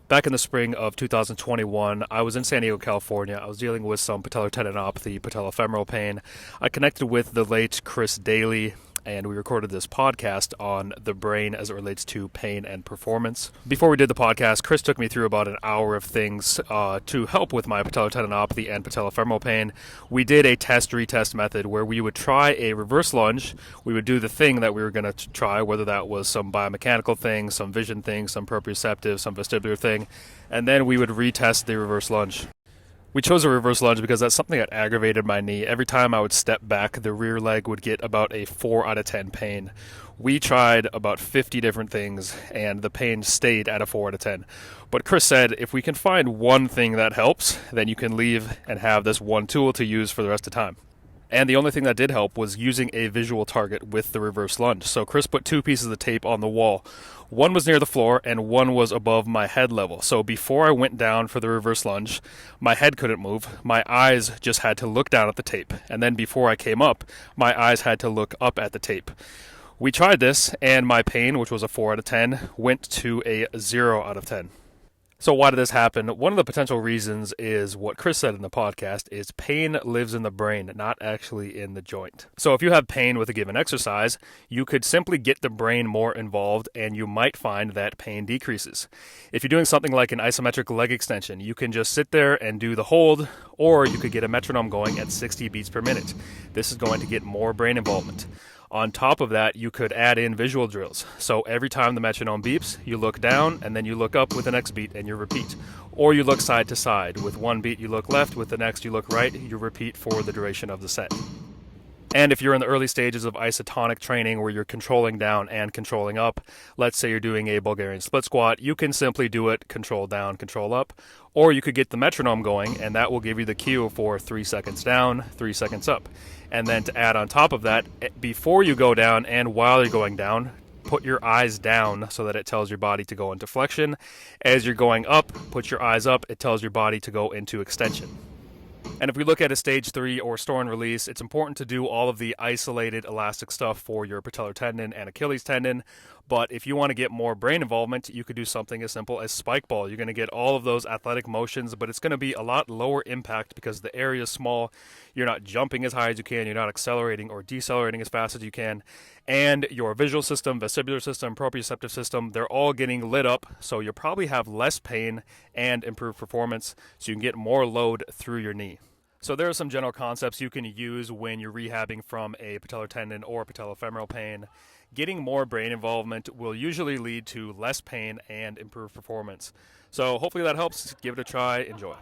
Back in the spring of 2021, I was in San Diego, California. I was dealing with some patellar tendinopathy, patellofemoral pain. I connected with the late Chris Daly, and we recorded this podcast on the brain as it relates to pain and performance. Before we did the podcast, Chris took me through about an hour of things to help with my patellar tendinopathy and patellofemoral pain. We did a test-retest method where we would try a reverse lunge. We would do the thing that we were going to try, whether that was some biomechanical thing, some vision thing, some proprioceptive, some vestibular thing, and then we would retest the reverse lunge. We chose a reverse lunge because that's something that aggravated my knee. Every time I would step back, the rear leg would get about a 4 out of 10 pain. We tried about 50 different things, and the pain stayed at a 4 out of 10. But Chris said, if we can find one thing that helps, then you can leave and have this one tool to use for the rest of the time. And the only thing that did help was using a visual target with the reverse lunge. So Chris put 2 pieces of tape on the wall. One was near the floor and one was above my head level. So before I went down for the reverse lunge, my head couldn't move. My eyes just had to look down at the tape. And then before I came up, my eyes had to look up at the tape. We tried this, and my pain, which was a 4 out of 10, went to a 0 out of 10. So why did this happen? One of the potential reasons is what Chris said in the podcast is pain lives in the brain, not actually in the joint. So if you have pain with a given exercise, you could simply get the brain more involved and you might find that pain decreases. If you're doing something like an isometric leg extension, you can just sit there and do the hold, or you could get a metronome going at 60 beats per minute. This is going to get more brain involvement. On top of that, you could add in visual drills. So every time the metronome beeps, you look down and then you look up with the next beat and you repeat. Or you look side to side. With one beat you look left, with the next you look right, you repeat for the duration of the set. And if you're in the early stages of isotonic training where you're controlling down and controlling up, let's say you're doing a Bulgarian split squat, you can simply do it control down, control up, or you could get the metronome going and that will give you the cue for 3 seconds down, 3 seconds up. And then to add on top of that, before you go down and while you're going down, put your eyes down so that it tells your body to go into flexion. As you're going up, put your eyes up, it tells your body to go into extension. And if we look at a stage 3 or store and release, it's important to do all of the isolated elastic stuff for your patellar tendon and Achilles tendon. But if you want to get more brain involvement, you could do something as simple as spike ball. You're going to get all of those athletic motions, but it's going to be a lot lower impact because the area is small. You're not jumping as high as you can. You're not accelerating or decelerating as fast as you can. And your visual system, vestibular system, proprioceptive system, they're all getting lit up. So you'll probably have less pain and improved performance. So you can get more load through your knee. So there are some general concepts you can use when you're rehabbing from a patellar tendon or patellofemoral pain. Getting more brain involvement will usually lead to less pain and improved performance. So hopefully that helps. Give it a try. Enjoy.